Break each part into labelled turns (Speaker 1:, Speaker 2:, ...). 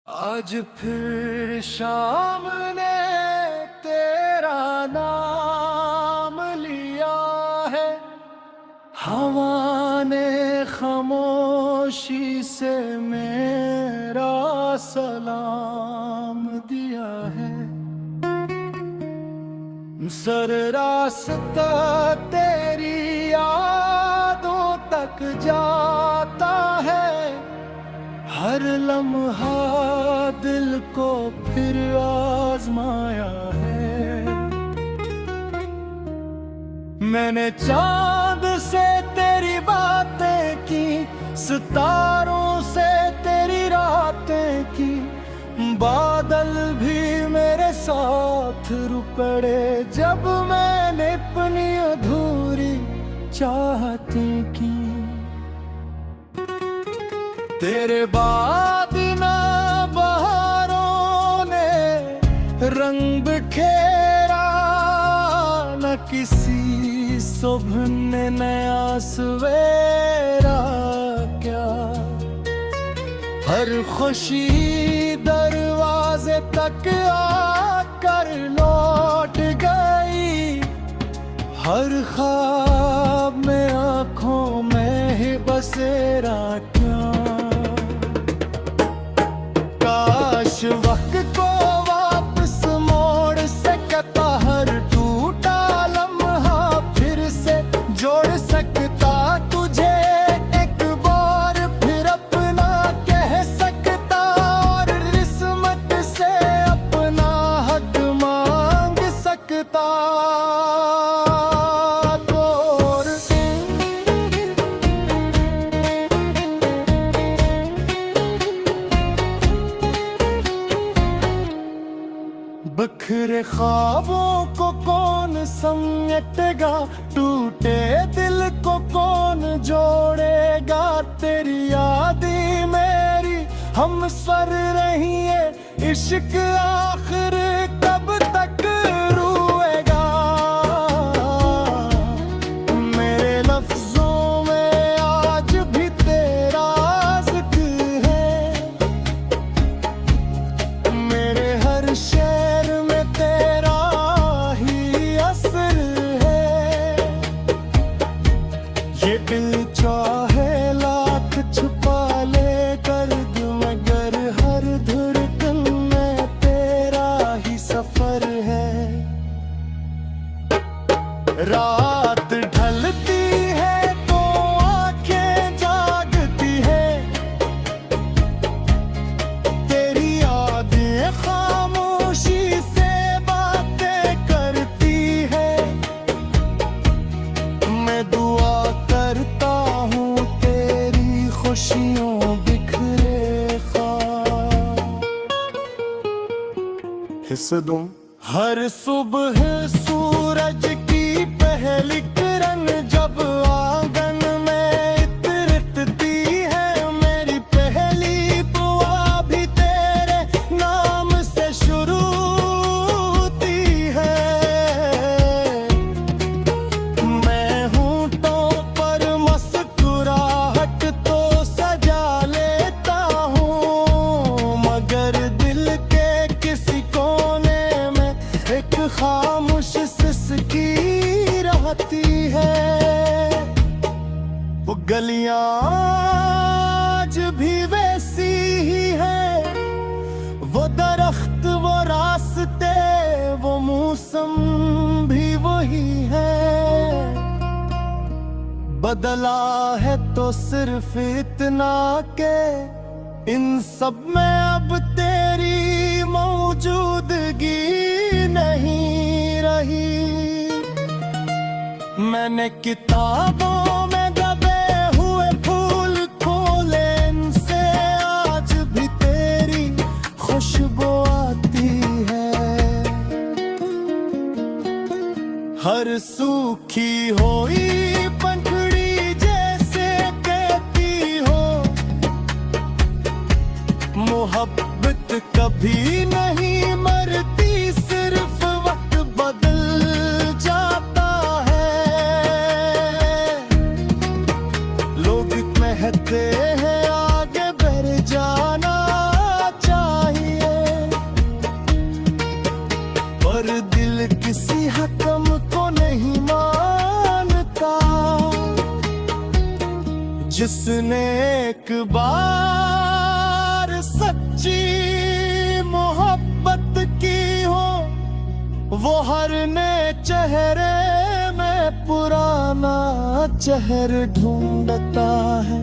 Speaker 1: आज फिर शाम ने तेरा नाम लिया है, हवा ने खामोशी से मेरा सलाम दिया है। सर रास्ता तेरी यादों तक जाता है, हर लम्हा दिल को फिर आजमाया है। मैंने चांद से तेरी बातें की, सितारों से तेरी रातें की, बादल भी मेरे साथ रुक पड़े जब मैंने अपनी अधूरी चाहती की। तेरे बाद न बहारों ने रंग बिखेरा, न किसी सुबह ने नया सवेरा क्या। हर खुशी दरवाजे तक आकर लौट गई, हर ख्वाब में आंखों में ही बसेरा क्या। काश वक्त को वापस मोड़ सकता, हर टूटा लम्हा फिर से जोड़ सकता तुझे एक बार फिर अपना कह सकता, और किस्मत से अपना हक मांग सकता। बिखरे ख्वाबों को कौन समेटेगा, टूटे दिल को कौन जोड़ेगा। तेरी यादें मेरी हम सर रही है, इश्क आखिर कब तक रुएगा। मेरे लफ्जों में आज भी तेरा जिक्र है, मेरे हर शेर में तेरा ही असर है। ये दिल चाहे लाख छुपा ले कर्द, मगर हर धड़कन में तेरा ही सफर है। रात ढलती है तो आंखें जागती है, तेरी यादें खामोशी से बातें करती है। मैं दुआ करता हूँ तेरी खुशियों बिखरे ख्वाब हिस्से दूं। हर सुबह सूरज की पहली किरण जब आंगन में इतरती है, मेरी पहली दुआ भी तेरे नाम से शुरू होती है। मैं होंठों पर मुस्कुराहट तो सजा लेता हूँ, मगर दिल के किसी कोने में एक खामोश सिसकी रहती है। वो गलियां आज भी वैसी ही है, वो दरख्त वो रास्ते वो मौसम भी वही है। बदला है तो सिर्फ इतना के इन सब में अब तेरी मौजूदगी नहीं रही। मैंने किताबों में दबे हुए फूल खोले, इनसे आज भी तेरी खुशबू आती है। हर सूखी हुई पंखुड़ी जैसे कहती हो, मोहब्बत कभी नहीं मरती, सिर्फ वक्त बदल जाता है। लोग कहते हैं आगे बढ़ जाना चाहिए, पर दिल किसी हकम को नहीं मानता। जिसने एक बार सच्ची मोहब्बत की हो, वो हर नए चेहरे में पुराना चेहरा ढूंढता है।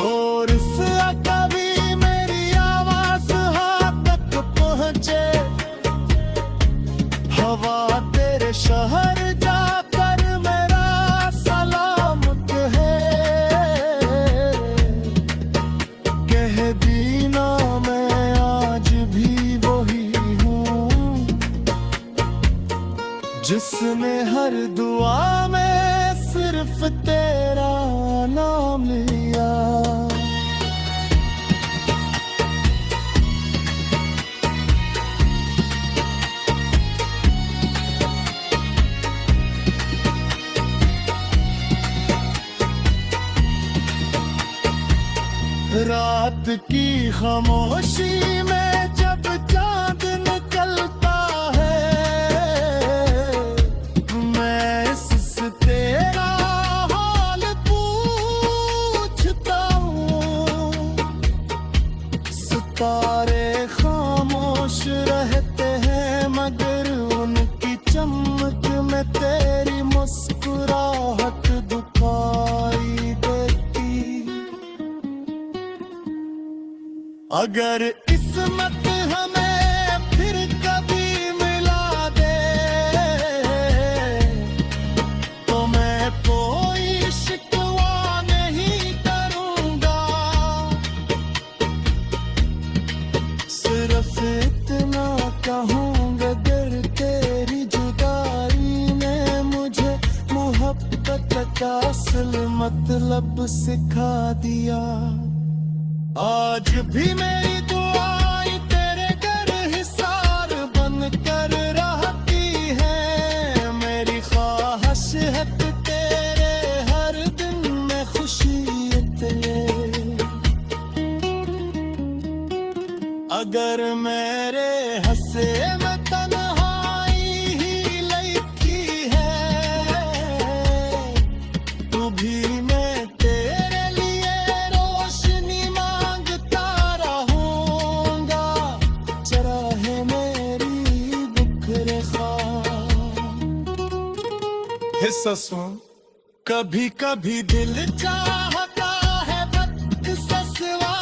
Speaker 1: और से कभी मेरी आवाज हाथ तक पहुंचे, हवा तेरे शहर जाकर मेरा सलाम कहे। कह दीना मैं आज भी वही हूँ, जिसने हर दुआ में सिर्फ तेरा नाम लिया। रात की खामोशी में जब चांद निकलता है, मैं इससे तेरा हाल पूछता हूँ। सितारे खामोश रहते हैं, मगर उनकी चमक में तेरी मुस्कुराहट दिखाई देती। अगर किस्मत हमें फिर कभी मिला दे, तो मैं कोई शिकवा नहीं करूंगा। सिर्फ इतना कहूंगा, अगर तेरी जुदाई ने मुझे मोहब्बत का असल मतलब सिखा दिया। आज भी मेरी दुआएं तेरे घर हिसार बन कर रहती है। मेरी ख्वाहिश है कि तेरे हर दिन में खुशी तेरे। अगर मेरे हंसे में तन्हाई ही लिखी है, तू भी मैं तेरे लिए रोशनी मांगता रहूंगा। चराहे मेरी बिखरे ख्वाब, हिस्सा सुन। कभी कभी दिल चाहता है वक्त से सिवा।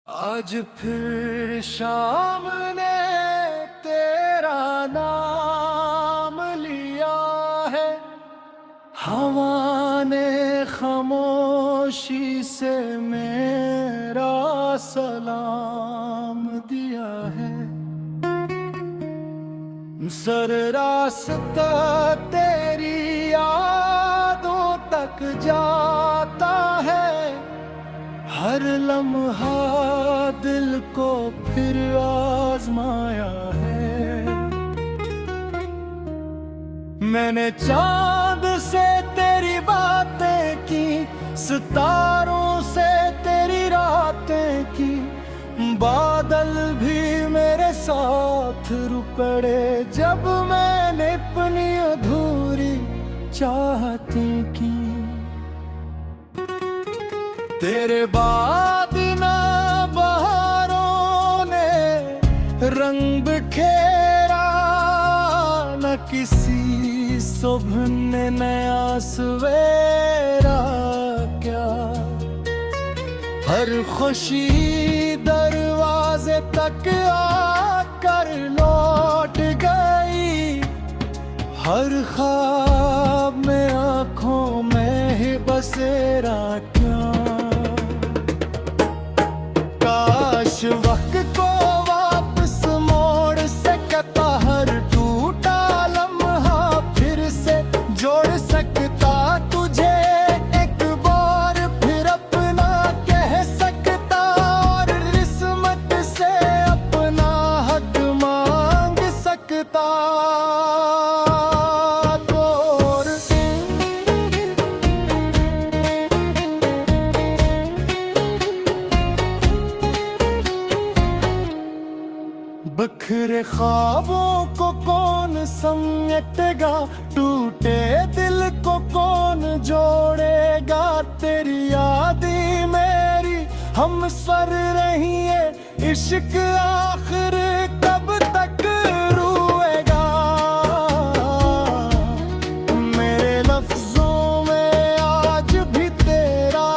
Speaker 1: आज फिर शाम ने तेरा नाम लिया है, हवा ने खामोशी से मेरा सलाम दिया है। सर रास्ता तेरी यादों तक जाता है, हर लम्हा दिल को फिर आजमाया है। मैंने चांद से तेरी बातें की, सितारों से तेरी रातें की। बादल भी मेरे साथ रुपड़े, जब मैंने अपनी अधूरी चाहती की। तेरे बाद ना बहारों ने रंग बिखेरा, न किसी सुबह ने नया सवेरा क्या। हर खुशी दरवाजे तक आकर लौट गई, हर ख्वाब में आंखों में ही बसेरा क्या। काश वक्त को वापस मोड़ सकता, हर टूटा लम्हा फिर से जोड़ सकता। तुझे एक बार फिर अपना कह सकता, और किस्मत से अपना हक मांग सकता। बिखरे ख्वाबों को कौन समेटेगा, टूटे दिल को कौन जोड़ेगा। तेरी यादें मेरी हम सर रही है, इश्क आखिर कब तक रुएगा। मेरे लफ्जों में आज भी तेरा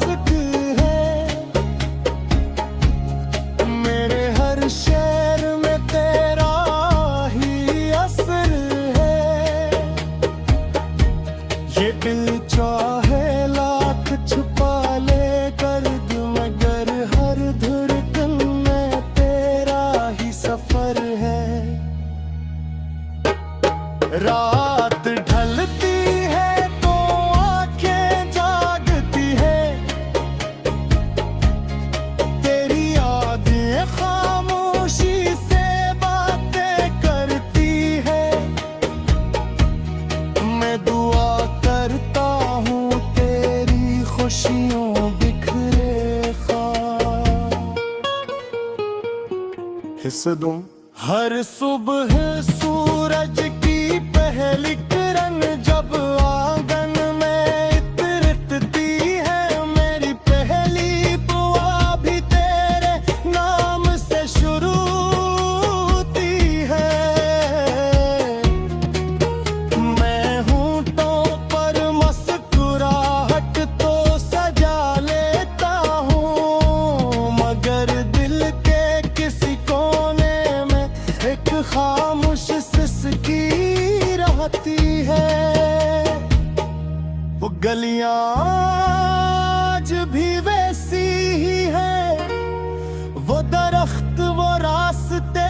Speaker 1: जिक्र है, मेरे हर शेर में तेरा ही असर है। ये दिल चाहे लाख छुपा ले गर्द, मगर हर धड़कन में तेरा ही सफर है। रात ढलती है तो आंखें जागती है, तेरी यादें खामोशी से बातें करती है। मैं दुआ करता हूँ तेरी खुशियों बिखरे ख्वाब हिस्से दूं। हर सुबह सूरज की पहली किरण जब आंगन में इतरती है, मेरी पहली दुआ भी तेरे नाम से शुरू होती है। मैं होंठों पर मुस्कुराहट तो सजा लेता हूँ, मगर दिल के किसी कोने में एक खामोश सिसकी रहती है। वो गलियां आज भी वैसी ही है, वो दरख्त वो रास्ते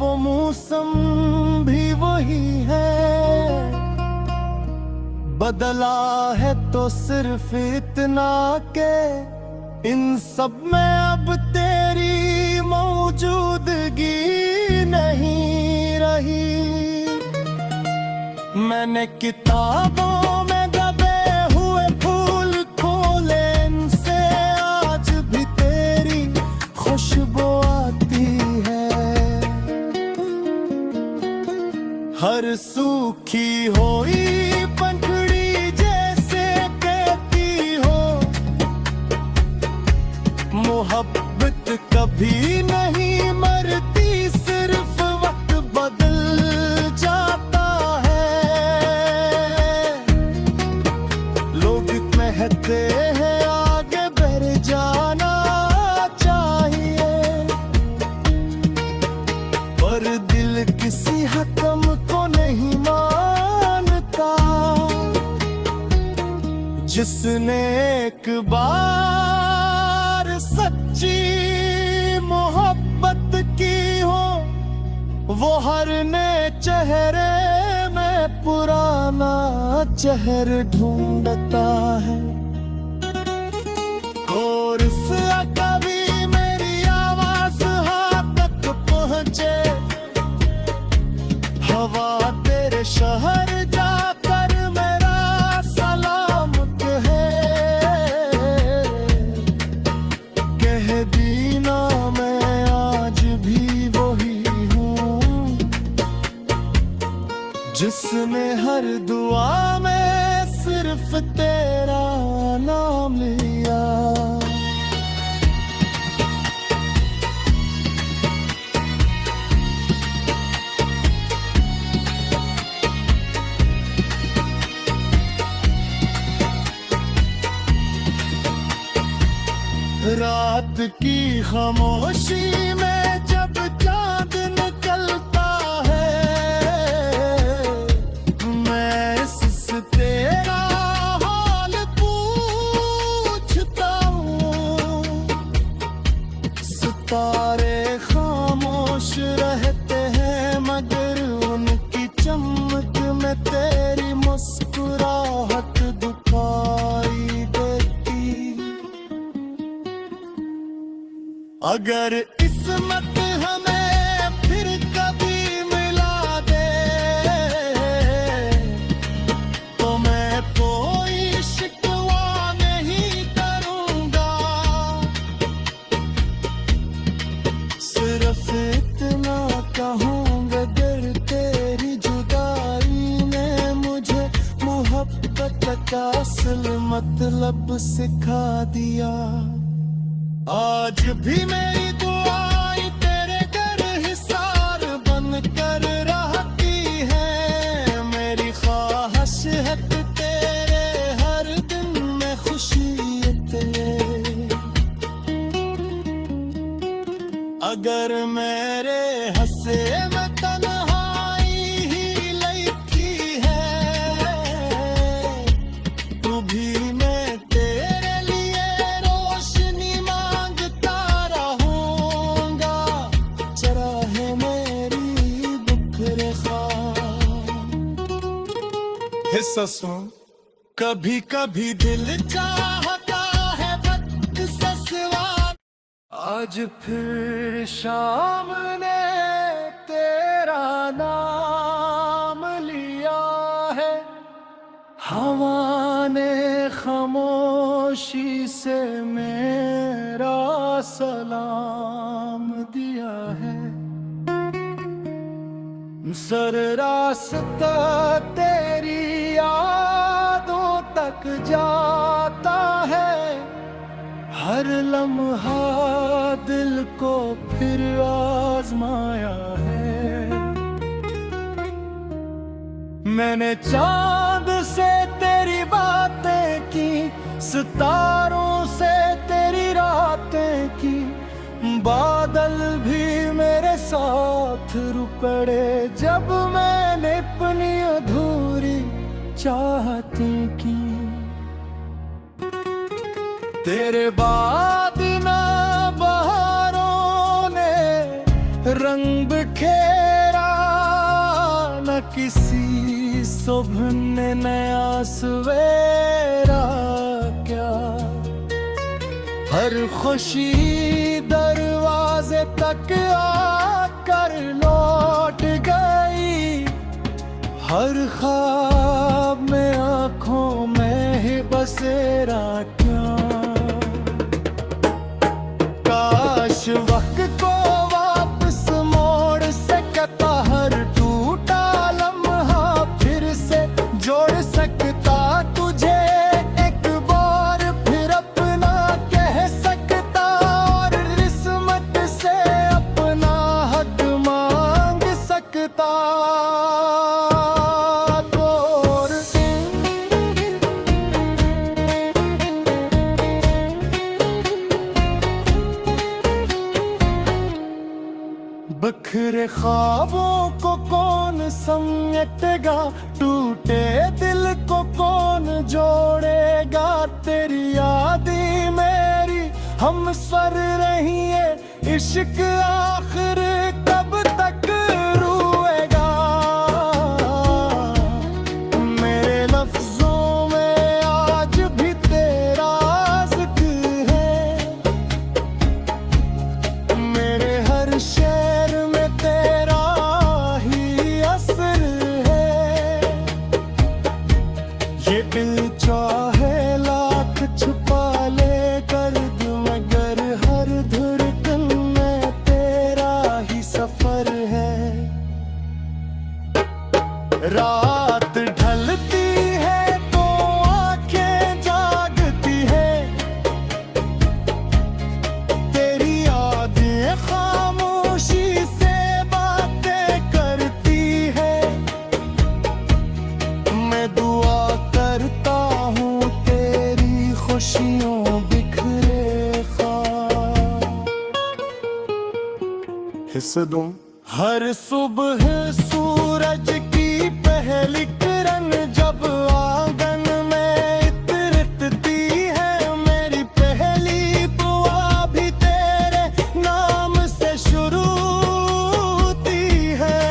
Speaker 1: वो मौसम भी वही है। बदला है तो सिर्फ इतना के इन सब में अब तेरी मौजूदगी नहीं रही। मैंने किताबों में दबे हुए फूल खोले, इनसे आज भी तेरी खुशबू आती है। हर सूखी हुई पंखड़ी जैसे कहती हो, मोहब्बत कभी नहीं मरती, सिर्फ वक्त बदल जाता है। लोग कहते हैं आगे बढ़ जाना चाहिए, पर दिल किसी हकम को नहीं मानता। जिसने एक बार सच्ची मोहब्बत की हो, वो हर नए चेहरे में पुराना चेहरा ढूंढता है। और इस कभी मेरी आवाज हाथ तक पहुंचे, हवा तेरे शहर जाकर मेरा सलाम कहे। कह दीना मैं आज भी वही हूँ, जिसने हर दुआ में सिर्फ तेरा नाम लिया। रात की खामोशी में जब चांद निकलता है, मैं इससे तेरा हाल पूछता हूँ। सितारे खामोश रहते हैं, मगर उनकी चमक में तेरी मुस्कुराहट दिखाई देती। अगर किस्मत हमें फिर कभी मिला दे, तो मैं कोई शिकवा नहीं करूंगा। सिर्फ इतना मतलब सिखा दिया। आज भी मेरी दुआएं तेरे घर हिसार बन कर रहती है। मेरी ख्वाहिश है कि तेरे हर दिन में खुशी तेरे। अगर मेरे हंसे में तन्हाई ही लिखी है, तू भी मैं तेरे लिए रोशनी मांगता रहूंगा। चराहे मेरी बुखरे ख्वाब। हिस्सा सुन, कभी कभी दिल चाहता है वक्त से सिवा। आज फिर शाम ने तेरा नाम लिया है। हवा ने खामोशी से मेरा सलाम दिया है। सर रास्ता तेरी यादों तक जाता है। हर लम्हा दिल को फिर आजमाया है। मैंने चांद से तेरी बातें की, सितारों से तेरी रातें की। बादल भी मेरे साथ रुपड़े जब मैंने अपनी अधूरी चाहती की। तेरे बाद ना बहारों ने रंग बिखेरा, न किसी सुबह ने नया सवेरा क्या। हर खुशी दरवाजे तक आकर लौट गई। हर ख्वाब में आंखों में ही बसेरा क्या। काश वक्त को वापस मोड़ सकता, हर टूटा लम्हा फिर से जोड़ सकता। तुझे एक बार फिर अपना कह सकता, और किस्मत से अपना हक मांग सकता। बिखरे ख्वाबों को कौन समेटेगा, टूटे दिल को कौन जोड़ेगा। तेरी यादें मेरी हम सर रही है, इश्क आखिर कब तक रुएगा। मेरे लफ्जों में आज भी तेरा जिक्र है। मेरे हर शेर में तेरा ही असर है। ये दिल चाहे लाख छुपा ले दर्द, मगर हर धड़कन में तेरा ही सफर है। रात ढलती है तो आंखें जागती है। तेरी यादें खामोशी से बातें करती है। मैं दुआ करता हूँ तेरी खुशियों बिखरे ख्वाब। हिस्से दूं। हर सुबह सूरज की पहली किरण जब आंगन में इतरती है। मेरी पहली दुआ भी तेरे नाम से शुरू होती है।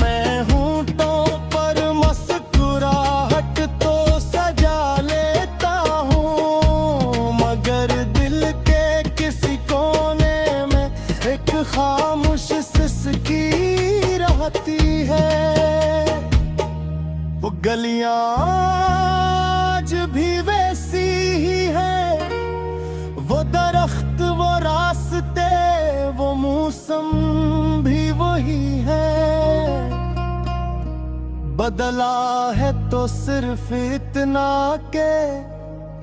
Speaker 1: मैं हूँ तो पर मुस्कुराहट तो सजा लेता हूँ, मगर दिल के किसी कोने में एक खामोश सिसकी रहती है। वो गलियां आज भी वैसी ही है, वो दरख्त वो रास्ते वो मौसम भी वही है। बदला है तो सिर्फ इतना के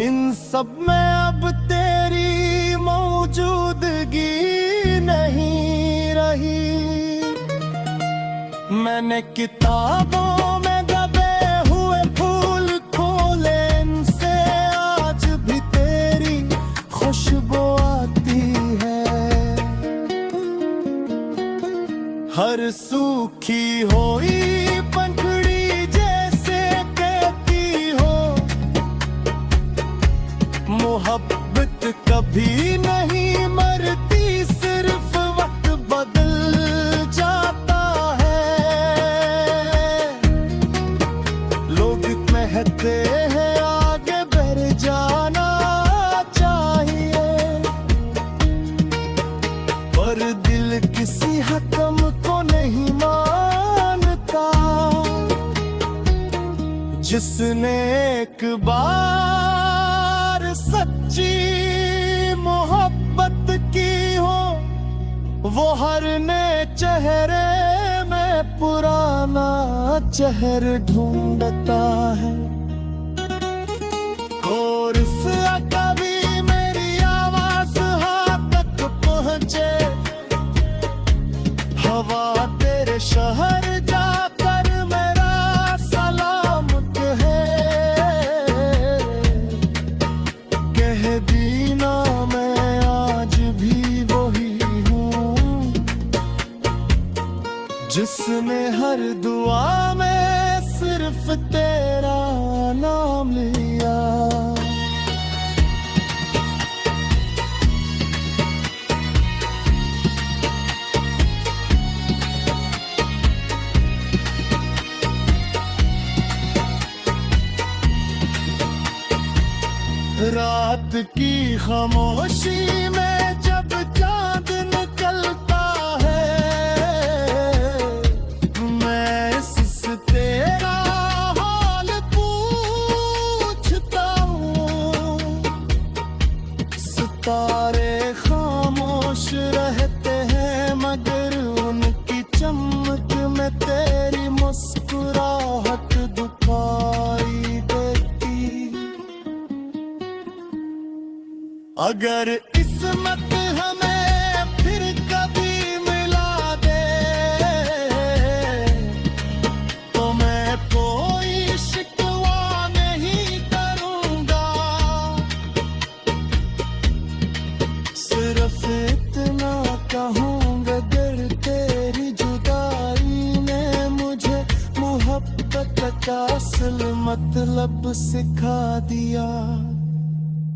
Speaker 1: इन सब में अब तेरी मौजूदगी नहीं रही। मैंने किताबों में दबे हुए फूल खोले, इनसे आज भी तेरी खुशबू आती है। हर सूखी हुई पंखड़ी जैसे कहती हो, मोहब्बत कभी नहीं मरती, सिर्फ वक्त बदल जाता है। लोग कहते हैं आगे बढ़ जाना चाहिए, पर दिल किसी हकम को नहीं मानता। जिसने एक बार सच्ची मोहब्बत की हो, वो हर नए चेहरे में पुराना चेहरा ढूंढता है। और इस कभी मेरी आवाज हाथ तक पहुंचे, हवा तेरे शहर जाकर मेरा सलामत है। कह दीना मैं आज भी वही हूँ, जिसने हर दुआ में सिर्फ तेरा नाम लिया। रात की खामोशी में जब चांद निकलता है, मैं इससे तेरा हाल पूछता हूँ। सितारे खामोश रहते हैं, मगर उनकी चमक में तेरी मुस्कुराहट दिखाई देती। अगर किस्मत हमें फिर कभी मिला दे, तो मैं कोई शिकवा नहीं करूंगा। सिर्फ इतना कहूंगा, दिल तेरी जुदाई ने मुझे मोहब्बत का असल मतलब सिखा दिया।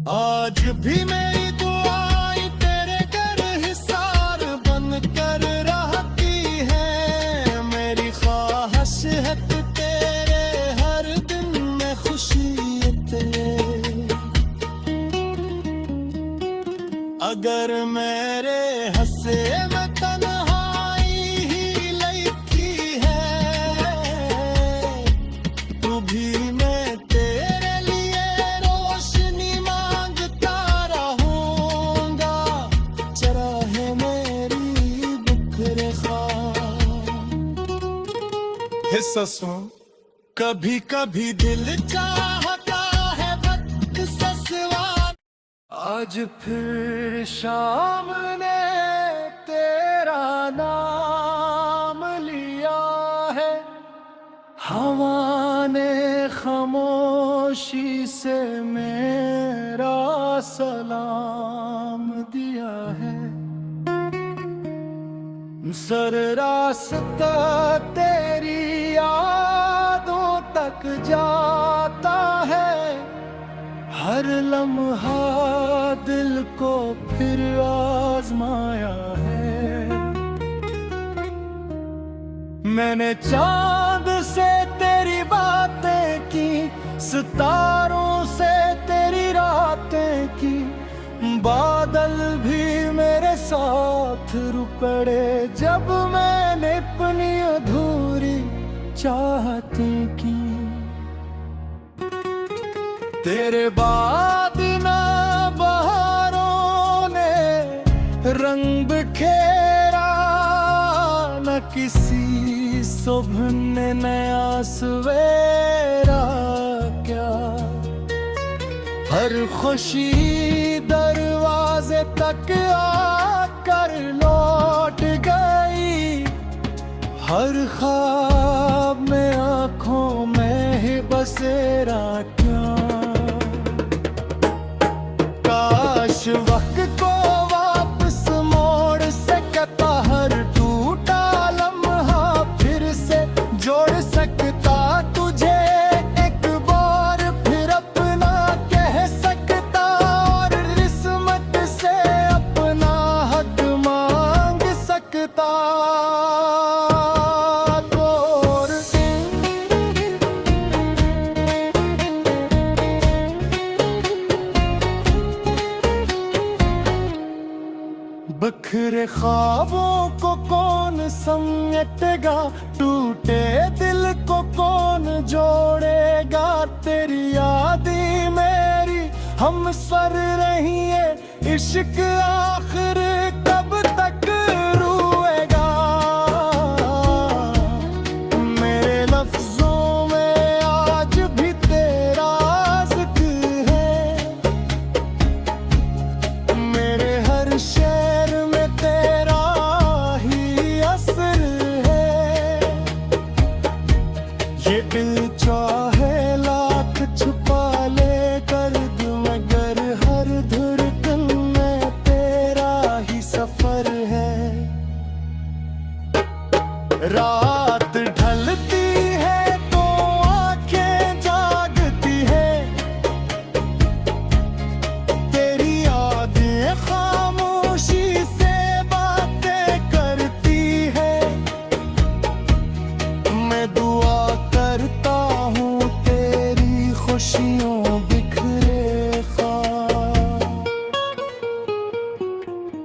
Speaker 1: आज भी मेरी दुआएं तेरे घर हिसार बन कर रहती है। मेरी ख्वाहिश है कि तेरे हर दिन में खुशी तेरे। अगर मेरे हंसे में तन्हाई ही लिखी है, तू भी मैं तेरे लिए रोशनी ससुर। कभी कभी दिल चाहता है वक्त से सिवा। आज फिर शाम ने तेरा नाम लिया है, हवा ने खामोशी से मेरा सलाम दिया है। सर रास्ता तेरी यादों तक जाता है, हर लम्हा दिल को फिर आजमाया है। मैंने चांद से तेरी बातें की, सितारों से तेरी रातें की, बादल भी मेरे साथ रुक पड़े जब मैंने अपनी अधूरी चाहती की। तेरे बाद ना बहारों ने रंग बिखेरा, न किसी सुबह ने नया सवेरा क्या, हर खुशी दरवाजे तक आकर लौट गई, हर ख्वाब में आंखों में ही बसेरा क्या। काश वक्त को वापस मोड़ सकता, हर टूटा लम्हा फिर से जोड़ सकता तुझे एक बार, फिर अपना कह सकता और किस्मत से अपना हक मांग सकता। बिखरे ख्वाबों को कौन समेटेगा, टूटे दिल को कौन जोड़ेगा, तेरी यादें मेरी हम सर रही है, इश्क आखिर कब तक रुएगा। मेरे लफ्जों में आज भी तेरा जिक्र है, मेरे हर शेर तेरा ही असर है। ये दिल चाहे लाख छुपा ले कर्द, मगर हर धड़कन में तेरा ही सफर है। रात ढलती है तो आंखें जागती है, तेरी यादें खामोशी से खुशियों बिखरे ख्वाब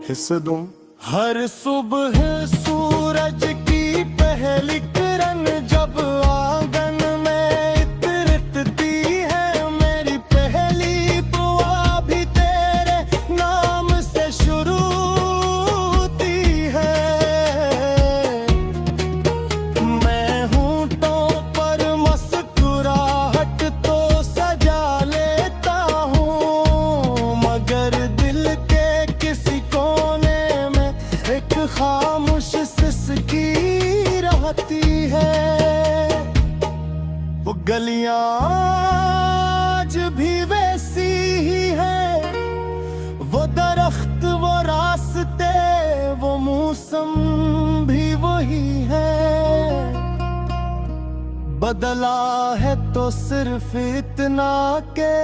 Speaker 1: हिस्से दूं। हर सुबह सूरज की पहली किरण जब आंगन में इतरती है, मेरी पहली दुआ भी तेरे नाम से शुरू होती है। मैं हूँ तो पर मुस्कुराहट तो सजा लेता हूँ, मगर दिल के किसी कोने में एक खामोश सिसकी रहती है। वो गलियां आज भी वैसी ही है, वो दरख्त वो रास्ते वो मौसम भी वही है। बदला है तो सिर्फ इतना के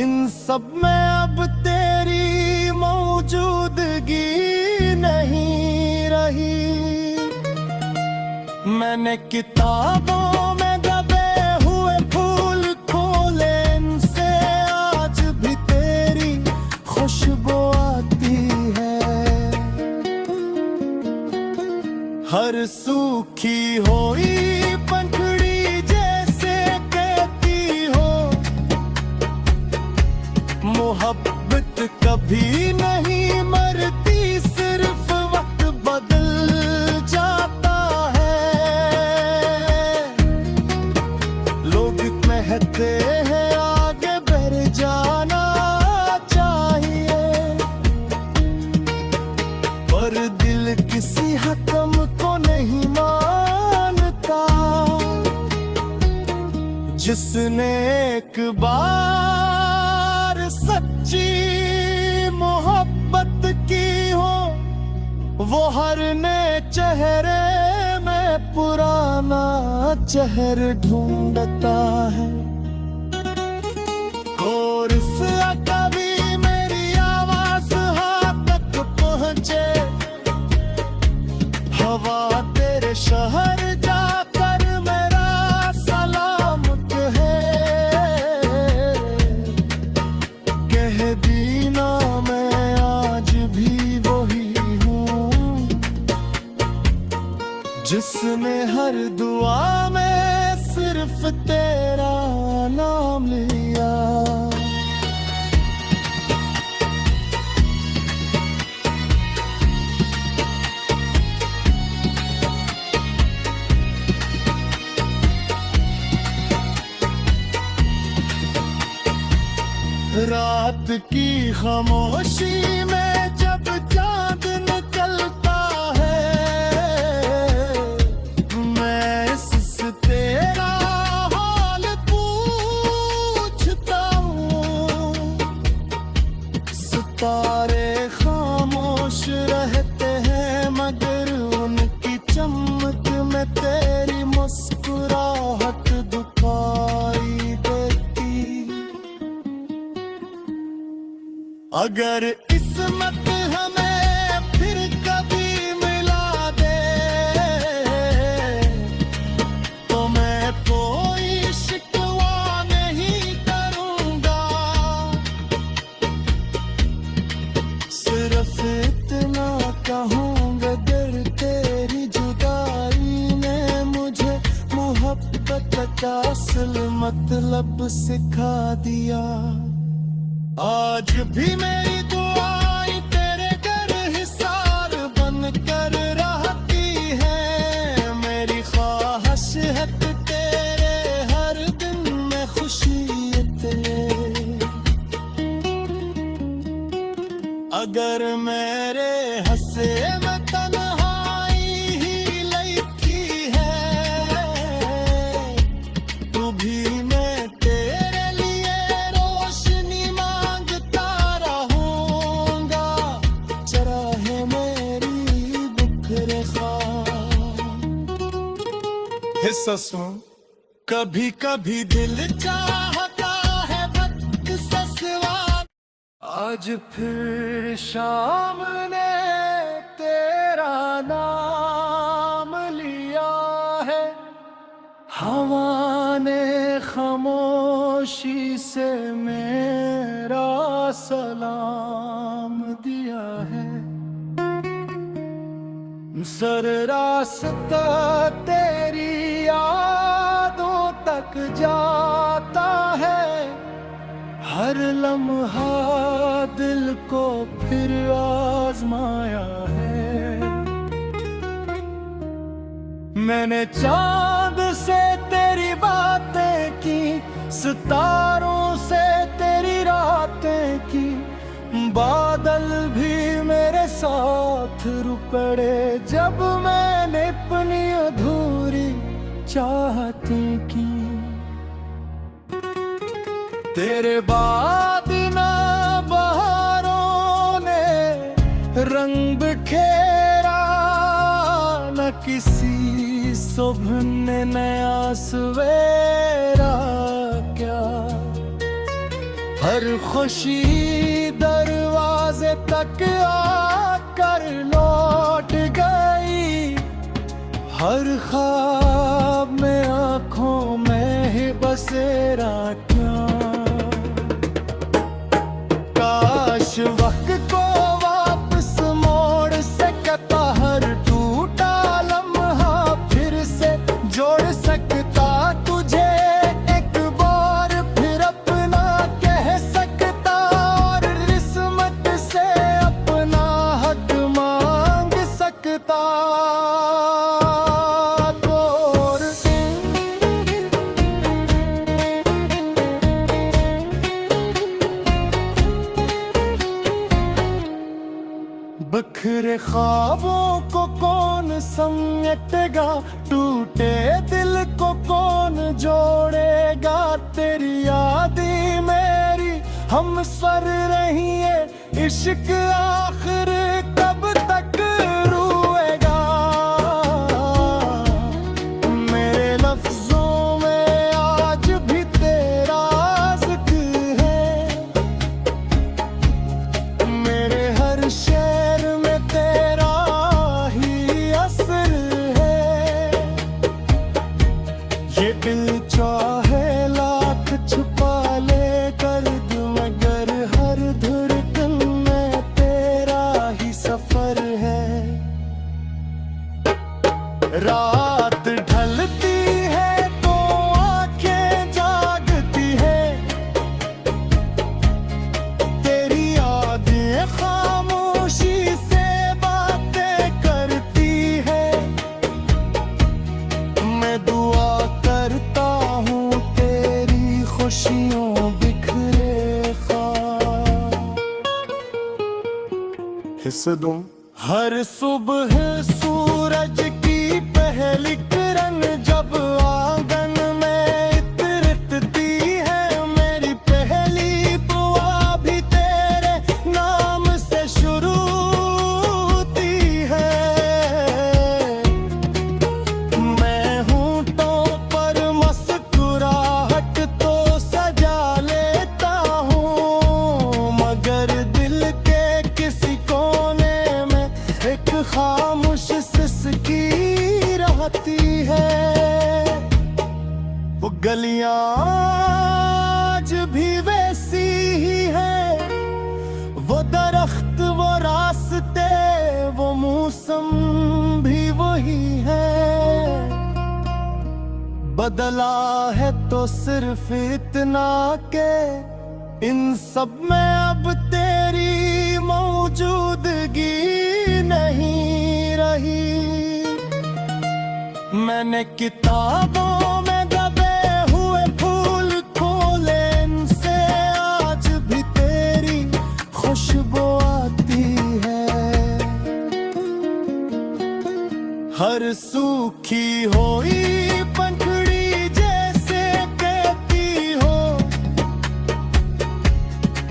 Speaker 1: इन सब में अब तेरी मौजूदगी नहीं रही। मैंने किताबों में दबे हुए फूल खोले, इनसे आज भी तेरी खुशबू आती है। हर सूखी हुई पंखड़ी जैसे कहती हो, मोहब्बत कभी नहीं मरती, सिर्फ वक्त बदल जाता है। लोग कहते हैं आगे बढ़ जाना चाहिए, पर दिल किसी हकम को नहीं मानता। जिसने एक बार सच्ची मोहब्बत की हो, वो हर नए चेहरे में पुराना चेहरा ढूंढता है। और से कभी मेरी आवाज हाथ तक पहुंचे, हवा तेरे शहर जाकर मेरा सलाम कहे। कह दीना मैं आज भी वही हूँ, जिसने हर दुआ में सिर्फ तेरा नाम लिया। रात की खामोशी में जब चांद निकलता है, मैं इससे तेरा हाल पूछता हूँ। सितारे खामोश रहते हैं मगर उनकी चमक में तेरी मुस्कुराहट दिखाई देती। अगर किस्मत हमें फिर कभी मिला दे तो मैं कोई शिकवा नहीं करूंगा। सिर्फ इतना कहूंगा, दिल तेरी जुदाई ने मुझे मोहब्बत का असल मतलब सिखा दिया। आज भी मेरी दुआएं तेरे घर हिसार बन कर रहती है। मेरी ख्वाहिश है कि तेरे हर दिन में खुशी तेरे। अगर मेरे हंसे में तन्हाई ही लिखी है, तू भी मैं तेरे लिए रोशनी मांगता रहूंगा। चराहे मेरी बिखरे ख्वाब। हिस्सा सुन, कभी कभी दिल चाहता है वक्त से सिवा। आज फिर शाम ने तेरा नाम लिया है, हवा ने खामोशी से मेरा सलाम दिया है। सर रास्ता तेरी यादों तक जाता है, हर लम्हा दिल को फिर आजमाया है। मैंने चांद से तेरी बातें की, सितारों से तेरी रातें की, बादल भी मेरे साथ रुक पड़े जब मैंने अपनी अधूरी चाहती की। तेरे बाद ना बहारों ने रंग बिखेरा, न किसी सुबह ने नया सवेरा क्या। हर खुशी दरवाजे तक आकर लौट गई, हर ख्वाब में आंखों में ही बसेरा क्या। काश वक्त को वापस मोड़ सकता, हर टूटा लम्हा फिर से जोड़ सकता, तुझे एक बार फिर अपना कह सकता, और किस्मत से अपना हक मांग सकता। बिखरे ख्वाबों को कौन समेटेगा, टूटे दिल को कौन जोड़ेगा। तेरी यादें मेरी हम सर रही है, इश्क आखिर कब तक रुएगा। मेरे लफ्जों में आज भी तेरा जिक्र है, मेरे हर शेर में तेरा ही असर है। ये दिल चाहे लाख छुपा ले कर दूं, मगर हर धड़कन में तेरा हिस्से दूं। हर सुबह सूरज की पहली किरण जब आंगन में इतरती है, मेरी पहली दुआ भी तेरे नाम से शुरू होती है। मैं होंठों पर मुस्कुराहट तो सजा लेता हूँ, मगर दिल के किसी कोने में एक खामोश सिसकी रहती है। वो गलियां आज भी वैसी ही है, वो दरख्त वो रास्ते वो मौसम भी वही है। बदला है तो सिर्फ इतना के इन सब में अब तेरी मौजूदगी नहीं रही। मैंने किताबों में दबे हुए फूल खोले, इनसे आज भी तेरी खुशबू आती है। हर सूखी हुई पंखड़ी जैसे कहती हो,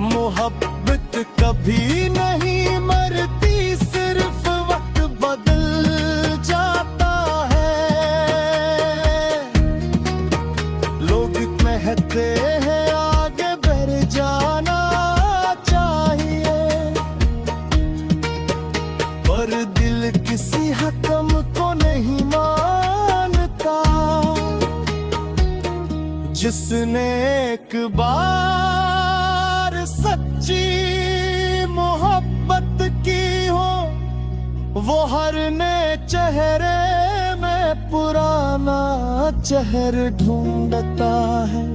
Speaker 1: मोहब्बत कभी नहीं मरती, सिर्फ वक्त बदल जाता है। लोग कहते हैं आगे बढ़ जाना चाहिए, पर दिल किसी हकम को नहीं मानता। जिसने एक बार सच्ची मोहब्बत की हो, वो हर नए चेहरे में पुराना चेहरा ढूंढता है।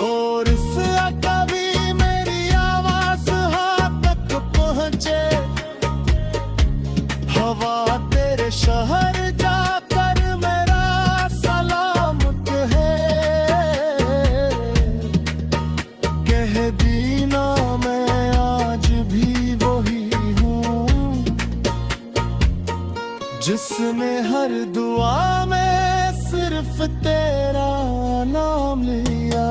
Speaker 1: और से कभी मेरी आवाज हाथ तक पहुंचे, हवा तेरे शहर जाकर मेरा सलाम कहे। कह दीना मैं आज भी वही हूँ, जिसने हर दुआ में सिर्फ तेरा नाम लिया।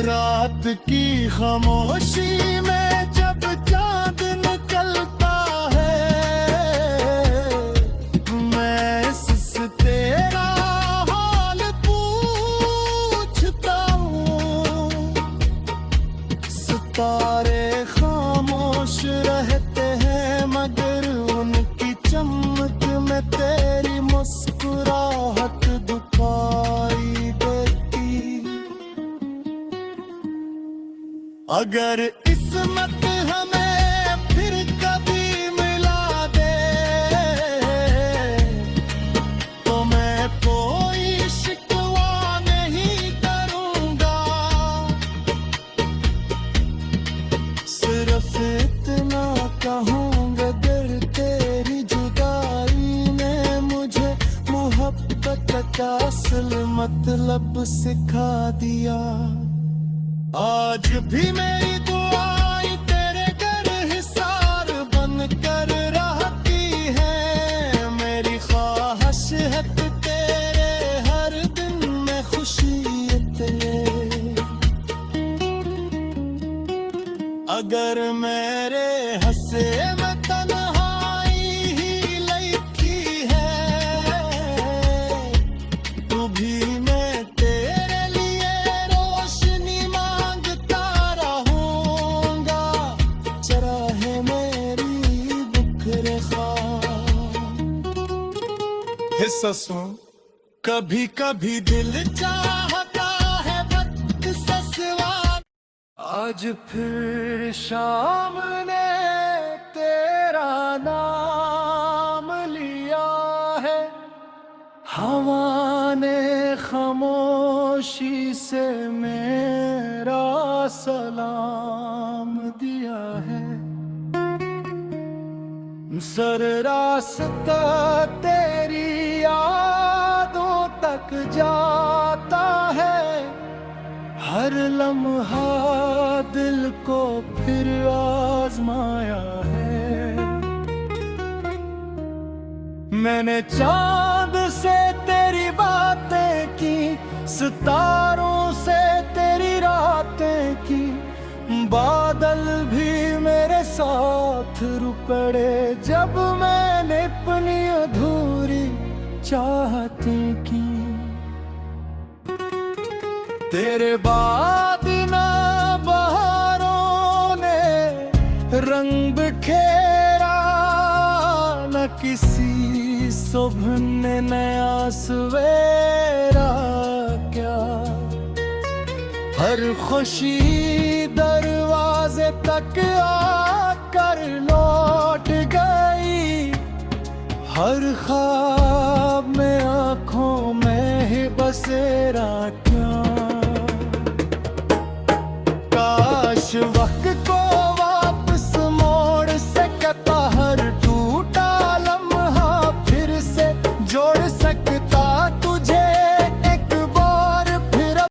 Speaker 1: रात की खामोशी में जब चांद निकलता है, मैं इससे तेरा हाल पूछता हूँ। सितारे खामोश रहते हैं, मगर उनकी चमक में तेरी मुस्कुराहट दिखाई देती। अगर किस्मत हमें फिर कभी मिला दे, तो मैं कोई शिकवा नहीं करूंगा। सिर्फ इतना कहूंगा, दिल तेरी जुदाई ने मुझे मोहब्बत का असल मतलब सिखा दिया। आज भी मेरी दुआएं तेरे घर हिसार बन कर रहती है। मेरी ख्वाहिश है कि तेरे हर दिन में खुशी तेरे। अगर मेरे हंसे में तन्हाई ही लिखी है, तू भी मैं तेरे लिए रोशनी मांगता रहूंगा। चराहे मेरी बुखरे ख्वाब। हिस्सा सुन। कभी कभी दिल चाहता है वक्त से सिवा। आज फिर शाम ने तेरा नाम लिया है, हवा ने खामोशी से मेरा सलाम दिया है। सर रास्ता तेरी यादों तक जाता है, हर लम्हा दिल को फिर आजमाया है। मैंने चांद से तेरी बातें की, सितारों से तेरी रातें की, बादल भी मेरे साथ रुक पड़े जब मैंने अपनी अधूरी चाहतें की। तेरे बाद ना बहारों ने रंग बिखेरा, न किसी सुबह ने नया सवेरा क्या। हर खुशी दरवाजे तक आकर लौट गई, हर ख्वाब में आंखों में ही बसेरा क्या। काश वक्त